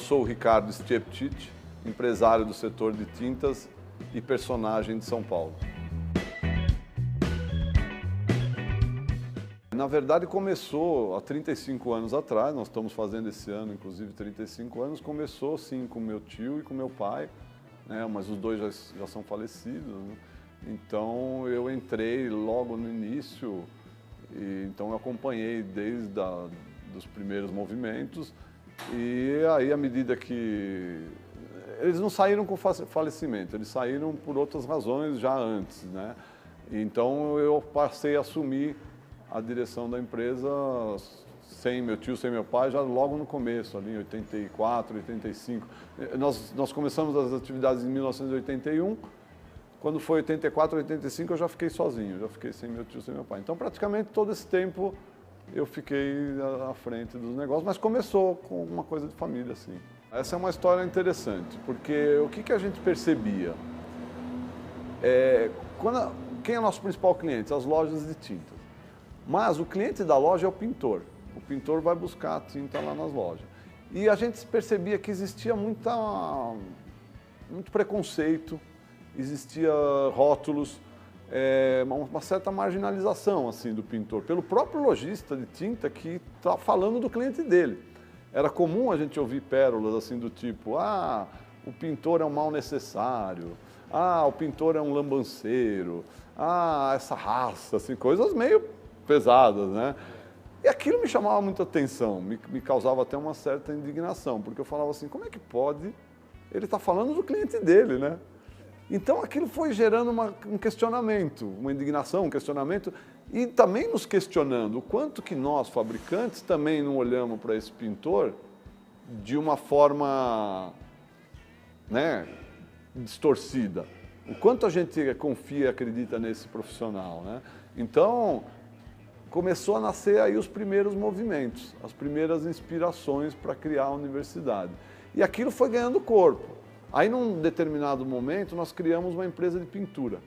sou o Ricardo Stieptich, empresário do setor de tintas e personagem de São Paulo. Na verdade, começou há 35 anos atrás, nós estamos fazendo esse ano, inclusive, 35 anos, começou sim com meu tio e com meu pai, né, mas os dois já são falecidos, né? Então eu entrei logo no início, então eu acompanhei desde dos primeiros movimentos, e aí à medida que... Eles não saíram com falecimento, eles saíram por outras razões já antes, né? Então eu passei a assumir a direção da empresa sem meu tio, sem meu pai, já logo no começo, ali em 84, 85. Nós começamos as atividades em 1981, quando foi 84, 85 eu já fiquei sozinho, já fiquei sem meu tio, sem meu pai. Então praticamente todo esse tempo eu fiquei à frente dos negócios, mas começou com uma coisa de família, assim. Essa é uma história interessante, porque o que a gente percebia? Quem é o nosso principal cliente? As lojas de tintas. Mas o cliente da loja é o pintor. O pintor vai buscar a tinta lá nas lojas. E a gente percebia que existia muito preconceito, existia rótulos, uma certa marginalização assim, do pintor, pelo próprio lojista de tinta que está falando do cliente dele. Era comum a gente ouvir pérolas assim do tipo, o pintor é um mal necessário, o pintor é um lambanceiro, essa raça, assim, coisas meio pesadas, né? E aquilo me chamava muita atenção, me causava até uma certa indignação, porque eu falava assim, como é que pode? Ele está falando do cliente dele, né? Então aquilo foi gerando um questionamento, uma indignação, um questionamento, e também nos questionando o quanto que nós, fabricantes, também não olhamos para esse pintor de uma forma, né, distorcida. O quanto a gente confia e acredita nesse profissional, né? Então, começou a nascer aí os primeiros movimentos, as primeiras inspirações para criar a universidade. E aquilo foi ganhando corpo. Aí, num determinado momento, nós criamos uma empresa de pintura.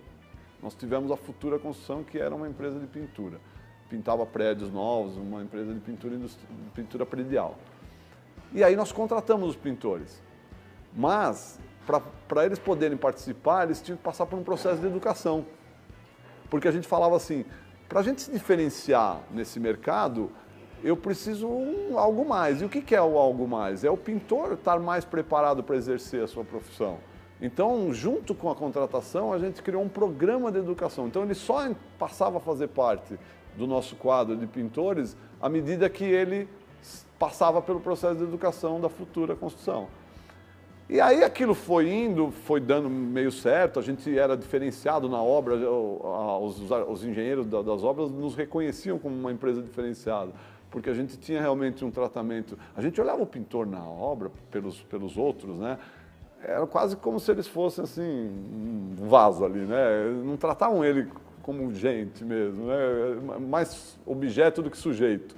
Nós tivemos a Futura Construção, que era uma empresa de pintura. Pintava prédios novos, uma empresa de pintura predial. E aí nós contratamos os pintores. Mas, para eles poderem participar, eles tinham que passar por um processo de educação. Porque a gente falava assim, para a gente se diferenciar nesse mercado, eu preciso algo mais. E o que é o algo mais? É o pintor estar mais preparado para exercer a sua profissão. Então, junto com a contratação, a gente criou um programa de educação. Então, ele só passava a fazer parte do nosso quadro de pintores à medida que ele passava pelo processo de educação da Futura Construção. E aí aquilo foi indo, foi dando meio certo, a gente era diferenciado na obra, os engenheiros das obras nos reconheciam como uma empresa diferenciada, porque a gente tinha realmente um tratamento, a gente olhava o pintor na obra pelos outros, né? Era quase como se eles fossem assim, um vaso ali, né? Não tratavam ele como gente mesmo, né? Mais objeto do que sujeito.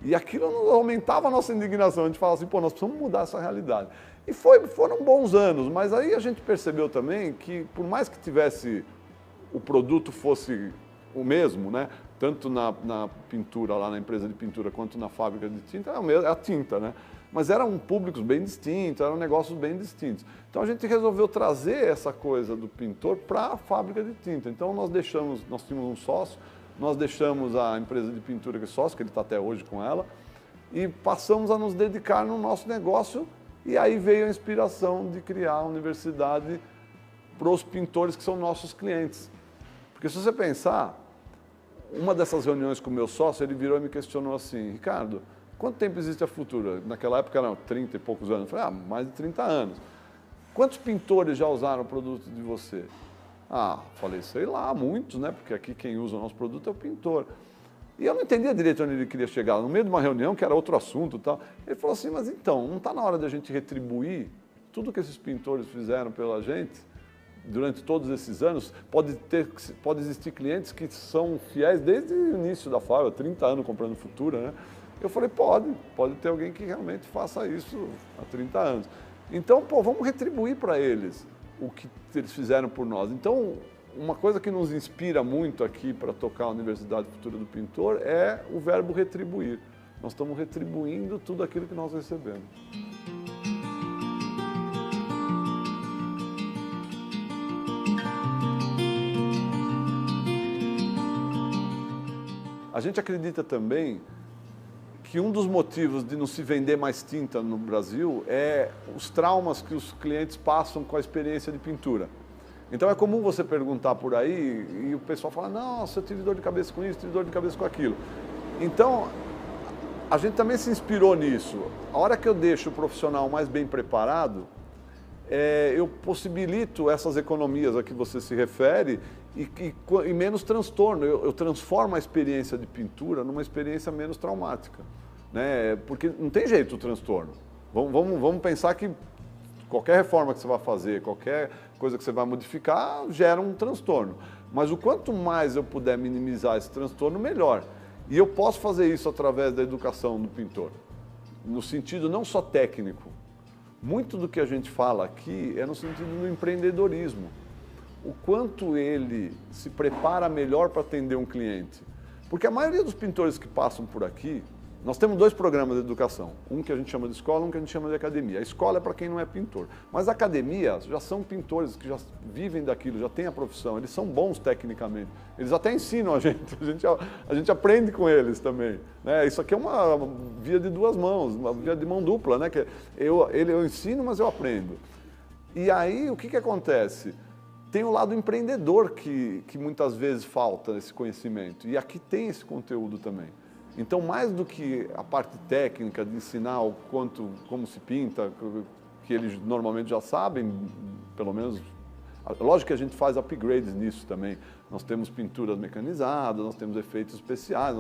E aquilo aumentava a nossa indignação, a gente falava assim, pô, nós precisamos mudar essa realidade. E foram bons anos, mas aí a gente percebeu também que, por mais que o produto fosse o mesmo, né? Tanto na pintura, lá na empresa de pintura, quanto na fábrica de tinta, é a tinta, né? Mas eram públicos bem distintos, eram negócios bem distintos. Então a gente resolveu trazer essa coisa do pintor para a fábrica de tinta. Então nós tínhamos um sócio, nós deixamos a empresa de pintura que é sócio, que ele está até hoje com ela, e passamos a nos dedicar no nosso negócio. E aí veio a inspiração de criar a universidade para os pintores que são nossos clientes. Porque se você pensar, uma dessas reuniões com o meu sócio, ele virou e me questionou assim, Ricardo, quanto tempo existe a Futura? Naquela época eram 30 e poucos anos. Eu falei, mais de 30 anos. Quantos pintores já usaram o produto de você? Falei, sei lá, muitos, né? Porque aqui quem usa o nosso produto é o pintor. E eu não entendia direito onde ele queria chegar. No meio de uma reunião, que era outro assunto e tal, ele falou assim, mas então, não está na hora de a gente retribuir tudo que esses pintores fizeram pela gente durante todos esses anos? Pode existir clientes que são fiéis desde o início da fábrica, 30 anos comprando Futura, né? Eu falei, pode ter alguém que realmente faça isso há 30 anos. Então, vamos retribuir para eles o que eles fizeram por nós. Então, uma coisa que nos inspira muito aqui para tocar a Universidade Futura do Pintor é o verbo retribuir. Nós estamos retribuindo tudo aquilo que nós recebemos. A gente acredita também que um dos motivos de não se vender mais tinta no Brasil é os traumas que os clientes passam com a experiência de pintura. Então é comum você perguntar por aí e o pessoal fala, nossa, eu tive dor de cabeça com isso, tive dor de cabeça com aquilo. Então, a gente também se inspirou nisso. A hora que eu deixo o profissional mais bem preparado, eu possibilito essas economias a que você se refere e menos transtorno. Eu transformo a experiência de pintura numa experiência menos traumática, né? Porque não tem jeito o transtorno. Vamos pensar que qualquer reforma que você vai fazer, qualquer coisa que você vai modificar, gera um transtorno. Mas o quanto mais eu puder minimizar esse transtorno, melhor. E eu posso fazer isso através da educação do pintor, no sentido não só técnico. Muito do que a gente fala aqui é no sentido do empreendedorismo. O quanto ele se prepara melhor para atender um cliente. Porque a maioria dos pintores que passam por aqui, nós temos 2 programas de educação. Um que a gente chama de escola, um que a gente chama de academia. A escola é para quem não é pintor. Mas a academia já são pintores que já vivem daquilo, já têm a profissão. Eles são bons tecnicamente. Eles até ensinam a gente. A gente aprende com eles também, né? Isso aqui é uma via de 2 mãos, uma via de mão dupla, né? Que eu ensino, mas eu aprendo. E aí, o que acontece? Tem o lado empreendedor que muitas vezes falta esse conhecimento. E aqui tem esse conteúdo também. Então, mais do que a parte técnica de ensinar como se pinta, que eles normalmente já sabem, pelo menos, lógico que a gente faz upgrades nisso também. Nós temos pinturas mecanizadas, nós temos efeitos especiais,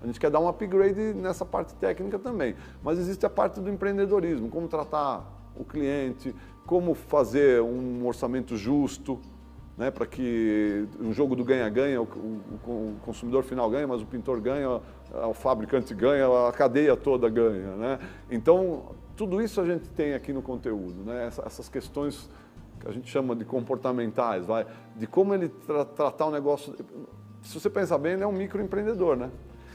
a gente quer dar um upgrade nessa parte técnica também. Mas existe a parte do empreendedorismo, como tratar o cliente, como fazer um orçamento justo, né, para que o jogo do ganha-ganha, o consumidor final ganha, mas o pintor ganha, o fabricante ganha, a cadeia toda ganha, né? Então, tudo isso a gente tem aqui no conteúdo, né? Essas questões que a gente chama de comportamentais, de como ele tratar o negócio. Se você pensar bem, ele é um microempreendedor, né?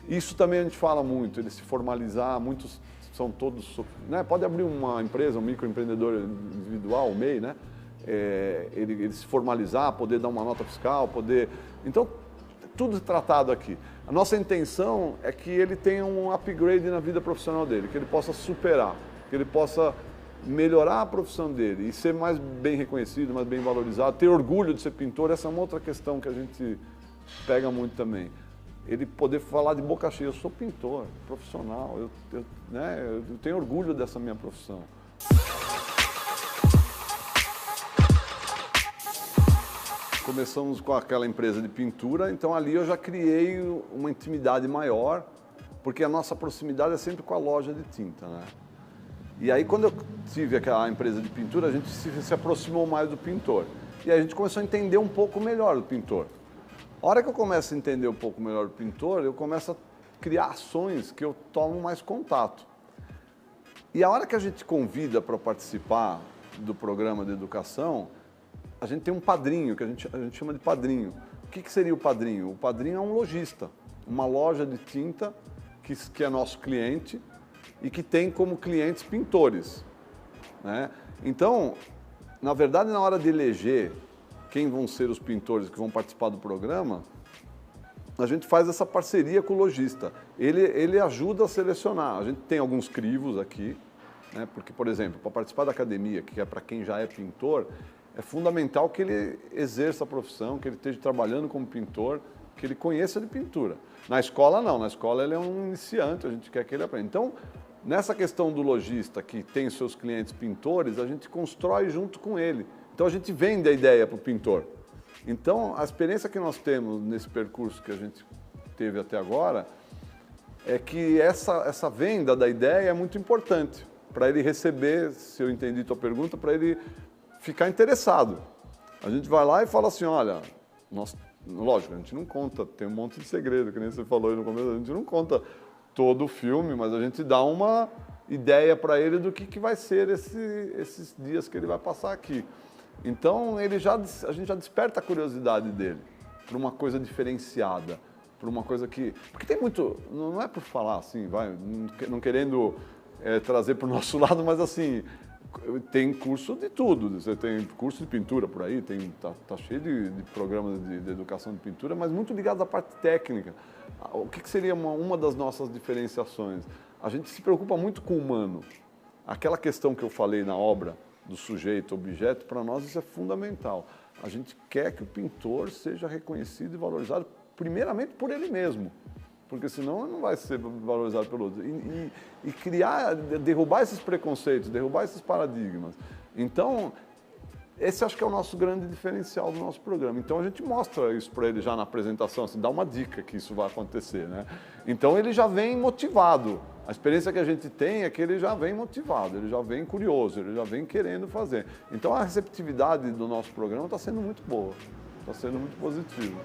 Isso também a gente fala muito, ele se formalizar, muitos são todos, né? Pode abrir uma empresa, um microempreendedor individual, o MEI, né? Ele se formalizar, poder dar uma nota fiscal, poder... Então, tudo tratado aqui. A nossa intenção é que ele tenha um upgrade na vida profissional dele, que ele possa superar, que ele possa melhorar a profissão dele e ser mais bem reconhecido, mais bem valorizado, ter orgulho de ser pintor. Essa é uma outra questão que a gente pega muito também. Ele poder falar de boca cheia, eu sou pintor, profissional, eu tenho orgulho dessa minha profissão. Começamos com aquela empresa de pintura, então ali eu já criei uma intimidade maior, porque a nossa proximidade é sempre com a loja de tinta, né? E aí quando eu tive aquela empresa de pintura, a gente se aproximou mais do pintor. E aí a gente começou a entender um pouco melhor do pintor. A hora que eu começo a entender um pouco melhor do pintor, eu começo a criar ações que eu tomo mais contato. E a hora que a gente convida para participar do programa de educação, a gente tem um padrinho, que a gente chama de padrinho. O que seria o padrinho? O padrinho é um lojista, uma loja de tinta que é nosso cliente e que tem como clientes pintores, né? Então, na verdade, na hora de eleger quem vão ser os pintores que vão participar do programa, a gente faz essa parceria com o lojista. Ele ajuda a selecionar. A gente tem alguns crivos aqui, né? Porque, por exemplo, para participar da academia, que é para quem já é pintor, é fundamental que ele exerça a profissão, que ele esteja trabalhando como pintor, que ele conheça de pintura. Na escola, não. Na escola, ele é um iniciante, a gente quer que ele aprenda. Então, nessa questão do lojista, que tem os seus clientes pintores, a gente constrói junto com ele. Então, a gente vende a ideia para o pintor. Então, a experiência que nós temos nesse percurso que a gente teve até agora é que essa venda da ideia é muito importante para ele receber, se eu entendi tua pergunta, para ele ficar interessado. A gente vai lá e fala assim, olha, lógico, a gente não conta, tem um monte de segredo, que nem você falou aí no começo, a gente não conta todo o filme, mas a gente dá uma ideia para ele do que vai ser esses dias que ele vai passar aqui. Então, a gente já desperta a curiosidade dele para uma coisa diferenciada, para uma coisa que... Porque tem muito... Não é por falar assim, não querendo trazer para o nosso lado, mas assim... Tem curso de tudo, você tem curso de pintura por aí, tá cheio de programas de educação de pintura, mas muito ligado à parte técnica. O que seria uma das nossas diferenciações? A gente se preocupa muito com o humano. Aquela questão que eu falei na obra, do sujeito, objeto, para nós isso é fundamental. A gente quer que o pintor seja reconhecido e valorizado primeiramente por ele mesmo, porque senão ele não vai ser valorizado pelo outro. E criar, derrubar esses preconceitos, derrubar esses paradigmas. Então, esse acho que é o nosso grande diferencial do nosso programa. Então a gente mostra isso para ele já na apresentação, assim, dá uma dica que isso vai acontecer, né? Então ele já vem motivado. A experiência que a gente tem é que ele já vem motivado, ele já vem curioso, ele já vem querendo fazer. Então a receptividade do nosso programa está sendo muito boa, está sendo muito positiva.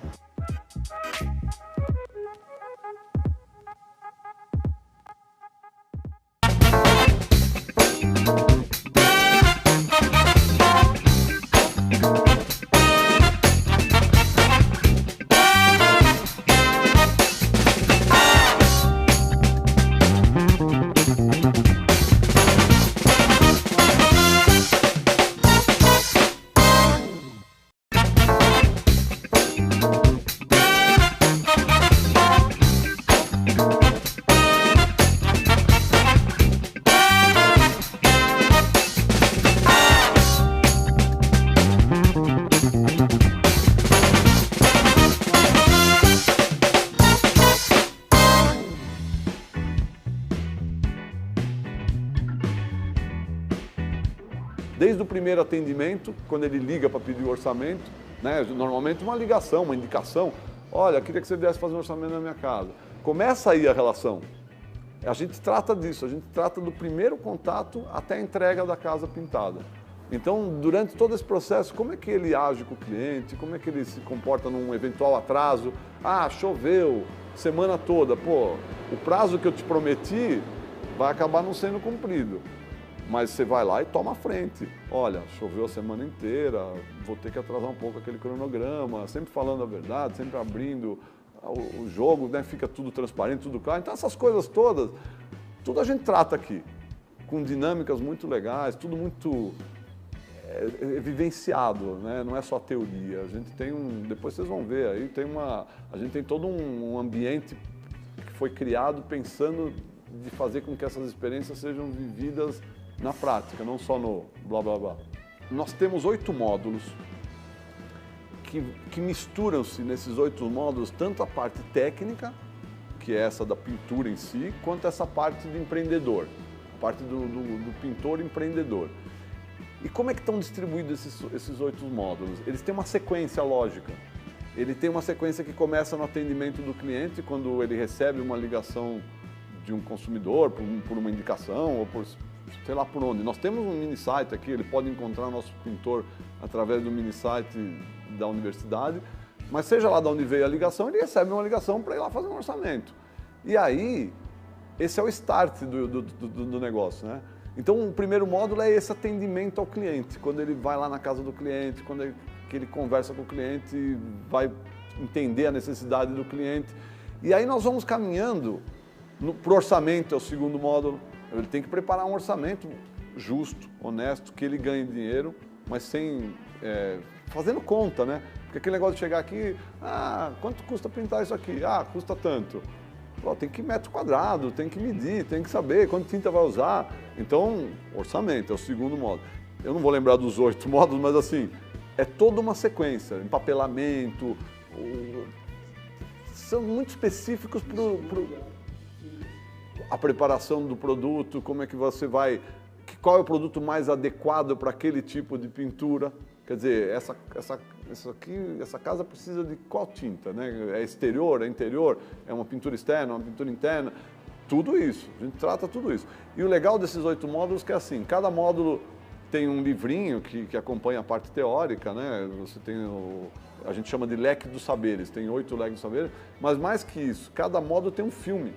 Desde o primeiro atendimento, quando ele liga para pedir o orçamento, né, normalmente uma ligação, uma indicação, olha, queria que você viesse fazer um orçamento na minha casa. Começa aí a relação. A gente trata disso, a gente trata do primeiro contato até a entrega da casa pintada. Então, durante todo esse processo, como é que ele age com o cliente, como é que ele se comporta num eventual atraso? Ah, choveu, semana toda, pô, o prazo que eu te prometi vai acabar não sendo cumprido. Mas você vai lá e toma a frente. Olha, choveu a semana inteira, vou ter que atrasar um pouco aquele cronograma, sempre falando a verdade, sempre abrindo o jogo, né? Fica tudo transparente, tudo claro. Então essas coisas todas, tudo a gente trata aqui, com dinâmicas muito legais, tudo muito vivenciado, né? Não é só teoria. A gente tem depois vocês vão ver aí, a gente tem todo um ambiente que foi criado pensando de fazer com que essas experiências sejam vividas na prática, não só no blá blá blá. Nós temos 8 módulos que misturam-se nesses 8 módulos tanto a parte técnica, que é essa da pintura em si, quanto essa parte do empreendedor, a parte do pintor empreendedor. E como é que estão distribuídos esses 8 módulos? Eles têm uma sequência lógica. Ele tem uma sequência que começa no atendimento do cliente, quando ele recebe uma ligação de um consumidor, por uma indicação ou por sei lá por onde. Nós temos um mini site aqui, ele pode encontrar nosso pintor através do mini site da universidade, mas seja lá de onde veio a ligação, ele recebe uma ligação para ir lá fazer um orçamento. E aí, esse é o start do negócio, né? Então, o primeiro módulo é esse atendimento ao cliente, quando ele vai lá na casa do cliente, quando ele conversa com o cliente, vai entender a necessidade do cliente. E aí nós vamos caminhando para o orçamento, é o segundo módulo. Ele tem que preparar um orçamento justo, honesto, que ele ganhe dinheiro, mas sem fazendo conta, né? Porque aquele negócio de chegar aqui, quanto custa pintar isso aqui? Ah, custa tanto. Pô, tem que metro quadrado, tem que medir, tem que saber quanto tinta vai usar. Então, orçamento é o segundo módulo. Eu não vou lembrar dos 8 módulos, mas assim, é toda uma sequência, empapelamento, são muito específicos para a preparação do produto, como é que você vai, qual é o produto mais adequado para aquele tipo de pintura. Quer dizer, essa casa precisa de qual tinta, né? É exterior, é interior, é uma pintura externa, uma pintura interna, tudo isso, a gente trata tudo isso. E o legal desses 8 módulos é que assim, cada módulo tem um livrinho que acompanha a parte teórica, né? Você tem a gente chama de leque dos saberes, tem 8 leques dos saberes, mas mais que isso, cada módulo tem um filme.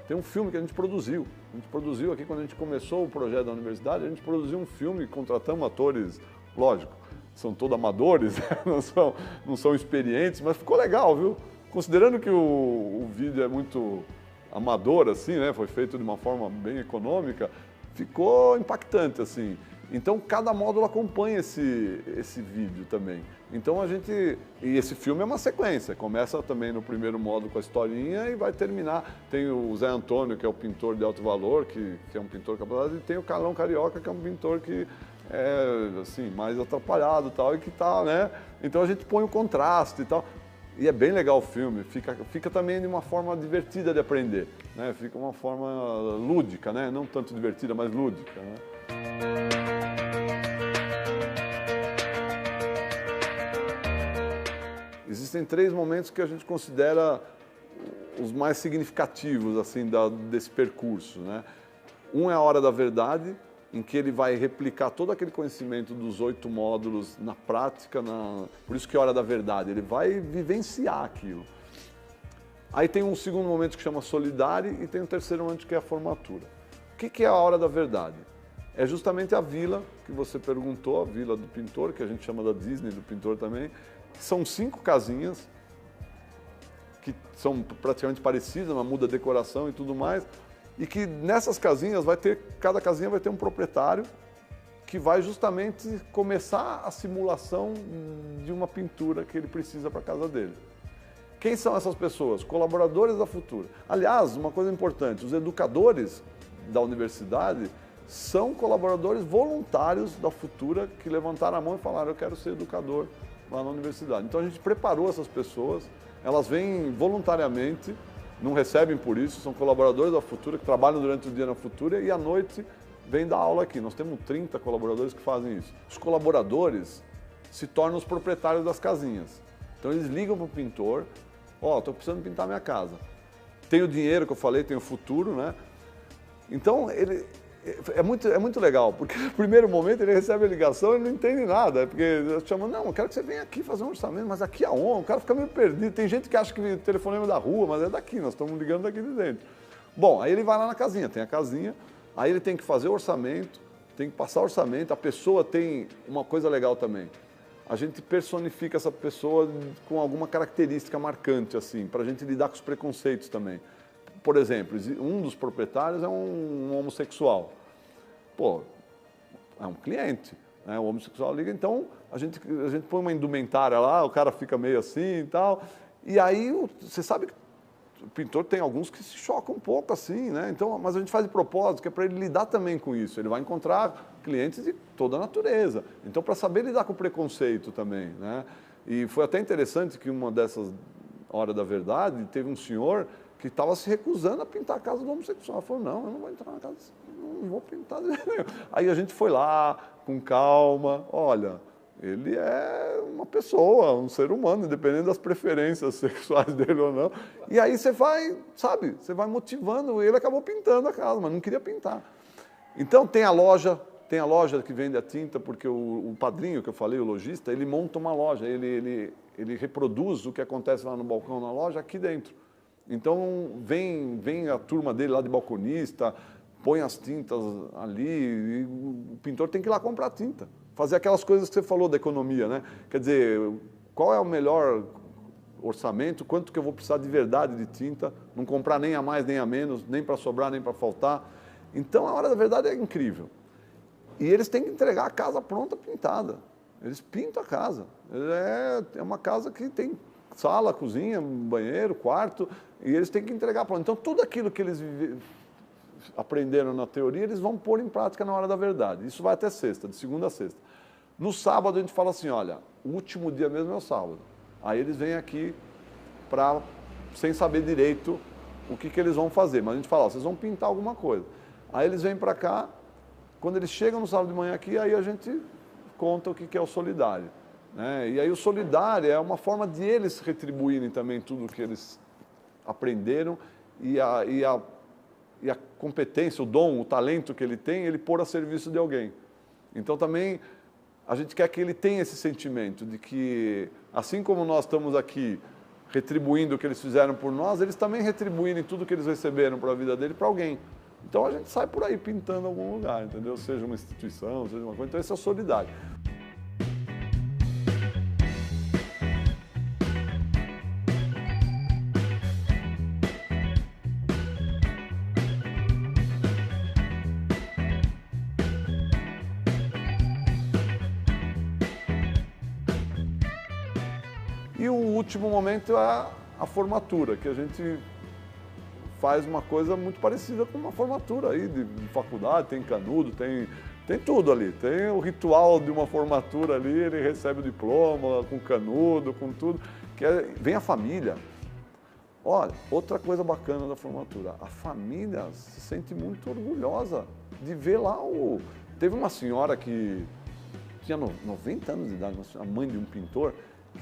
Tem um filme que a gente produziu. A gente produziu aqui, quando a gente começou o projeto da universidade, a gente produziu um filme, contratamos atores, lógico, são todos amadores, não são experientes, mas ficou legal, viu? Considerando que o vídeo é muito amador, assim, né? Foi feito de uma forma bem econômica, ficou impactante, assim. Então, cada módulo acompanha esse vídeo também. Então, e esse filme é uma sequência. Começa também no primeiro módulo com a historinha e vai terminar. Tem o Zé Antônio, que é o pintor de alto valor, que é um pintor capaz, e tem o Carlão Carioca, que é um pintor que é, assim, mais atrapalhado e tal, e que tá, né? Então, a gente põe o contraste e tal. E é bem legal o filme, fica também de uma forma divertida de aprender, né? Fica uma forma lúdica, né? Não tanto divertida, mas lúdica, né? Existem 3 momentos que a gente considera os mais significativos assim, desse percurso, né? Um é a hora da verdade, em que ele vai replicar todo aquele conhecimento dos 8 módulos na prática, por isso que é a hora da verdade, ele vai vivenciar aquilo. Aí tem um segundo momento que chama Solidare e tem um terceiro momento que é a formatura. O que é a hora da verdade? É justamente a vila que você perguntou, a vila do pintor, que a gente chama da Disney do pintor também, que são 5 casinhas, que são praticamente parecidas, mas muda a decoração e tudo mais, e que nessas casinhas cada casinha vai ter um proprietário que vai justamente começar a simulação de uma pintura que ele precisa para a casa dele. Quem são essas pessoas? Colaboradores da Futura. Aliás, uma coisa importante, os educadores da universidade são colaboradores voluntários da Futura que levantaram a mão e falaram, eu quero ser educador lá na universidade. Então a gente preparou essas pessoas, elas vêm voluntariamente, não recebem por isso, são colaboradores da Futura, que trabalham durante o dia na Futura e à noite vêm dar aula aqui. Nós temos 30 colaboradores que fazem isso. Os colaboradores se tornam os proprietários das casinhas. Então eles ligam para o pintor, estou precisando pintar minha casa. Tem o dinheiro que eu falei, tem o futuro, né? Então é muito legal, porque no primeiro momento ele recebe a ligação e não entende nada, porque eu chamo, não, eu quero que você venha aqui fazer um orçamento, mas aqui aonde? O cara fica meio perdido. Tem gente que acha que o telefonema é da rua, mas é daqui, nós estamos ligando daqui de dentro. Bom, aí ele vai lá na casinha, tem a casinha, aí ele tem que fazer o orçamento, tem que passar o orçamento, a pessoa tem uma coisa legal também. A gente personifica essa pessoa com alguma característica marcante, assim, para a gente lidar com os preconceitos também. Por exemplo, um dos proprietários é um homossexual. Pô, é um cliente, né? O homossexual liga, então a gente põe uma indumentária lá, o cara fica meio assim e tal. E aí, você sabe que o pintor tem alguns que se chocam um pouco assim, né? Então, mas a gente faz de propósito, que é para ele lidar também com isso. Ele vai encontrar clientes de toda a natureza. Então, para saber lidar com o preconceito também, né? E foi até interessante que uma dessas Hora da Verdade, teve um senhor que estava se recusando a pintar a casa do homossexual. Ele falou, não, eu não vou entrar na casa, não vou pintar. Aí a gente foi lá, com calma, olha, ele é uma pessoa, um ser humano, independente das preferências sexuais dele ou não. E aí você vai, sabe, você vai motivando, ele acabou pintando a casa, mas não queria pintar. Então tem a loja que vende a tinta, porque o padrinho que eu falei, o lojista, ele monta uma loja, ele reproduz o que acontece lá no balcão na loja aqui dentro. Então vem a turma dele lá de balconista, põe as tintas ali, e o pintor tem que ir lá comprar tinta. Fazer aquelas coisas que você falou da economia, né? Quer dizer, qual é o melhor orçamento, quanto que eu vou precisar de verdade de tinta, não comprar nem a mais nem a menos, nem para sobrar nem para faltar. Então a Hora da Verdade é incrível. E eles têm que entregar a casa pronta, pintada. Eles pintam a casa. É uma casa que tem sala, cozinha, banheiro, quarto, e eles têm que entregar pronto. Então tudo aquilo que eles aprenderam na teoria, eles vão pôr em prática na Hora da Verdade. Isso vai até sexta, de segunda a sexta. No sábado a gente fala assim, olha, o último dia mesmo é o sábado. Aí eles vêm aqui sem saber direito o que eles vão fazer. Mas a gente fala, ó, vocês vão pintar alguma coisa. Aí eles vêm para cá, quando eles chegam no sábado de manhã aqui, aí a gente conta o que é o solidário. Né? E aí o solidário é uma forma de eles retribuírem também tudo o que eles aprenderam e a competência, o dom, o talento que ele tem, ele pôr a serviço de alguém. Então também a gente quer que ele tenha esse sentimento de que, assim como nós estamos aqui retribuindo o que eles fizeram por nós, eles também retribuírem tudo que eles receberam para a vida dele para alguém. Então a gente sai por aí pintando algum lugar, entendeu? Seja uma instituição, seja uma coisa. Então esse é o solidário. E o último momento é a formatura, que a gente faz uma coisa muito parecida com uma formatura aí de faculdade, tem canudo, tem tudo ali. Tem o ritual de uma formatura ali, ele recebe o diploma com canudo, com tudo. Vem a família. Olha, outra coisa bacana da formatura, a família se sente muito orgulhosa de ver lá o... Teve uma senhora que tinha 90 anos de idade, a mãe de um pintor,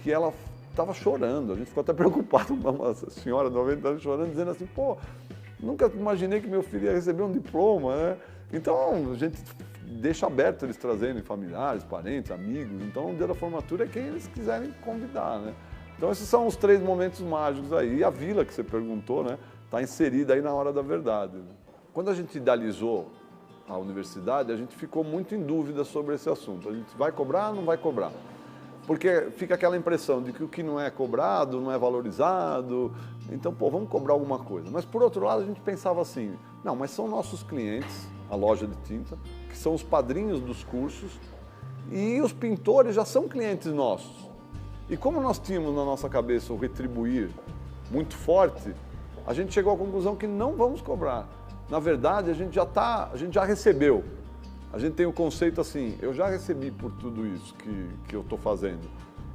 que ela estava chorando, a gente ficou até preocupado, uma senhora de 90 anos chorando, dizendo assim, pô, nunca imaginei que meu filho ia receber um diploma, né? Então, a gente deixa aberto eles trazerem familiares, parentes, amigos, então o dia da formatura é quem eles quiserem convidar, né? Então esses são os 3 momentos mágicos aí, e a vila que você perguntou, né, está inserida aí na hora da verdade. Né? Quando a gente idealizou a universidade, a gente ficou muito em dúvida sobre esse assunto, a gente vai cobrar ou não vai cobrar? Porque fica aquela impressão de que o que não é cobrado não é valorizado, então, pô, vamos cobrar alguma coisa. Mas, por outro lado, a gente pensava assim, não, mas são nossos clientes, a loja de tinta, que são os padrinhos dos cursos, e os pintores já são clientes nossos. E como nós tínhamos na nossa cabeça o retribuir muito forte, a gente chegou à conclusão que não vamos cobrar. Na verdade, a gente já recebeu. A gente tem o conceito assim, eu já recebi por tudo isso que eu estou fazendo.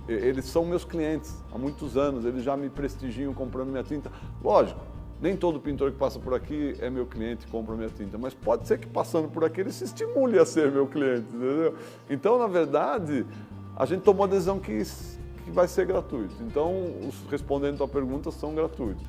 Eles são meus clientes há muitos anos, eles já me prestigiam comprando minha tinta. Lógico, nem todo pintor que passa por aqui é meu cliente e compra minha tinta, mas pode ser que passando por aqui ele se estimule a ser meu cliente, entendeu? Então, na verdade, a gente tomou a decisão que vai ser gratuito. Então, respondendo a tua pergunta, são gratuitos.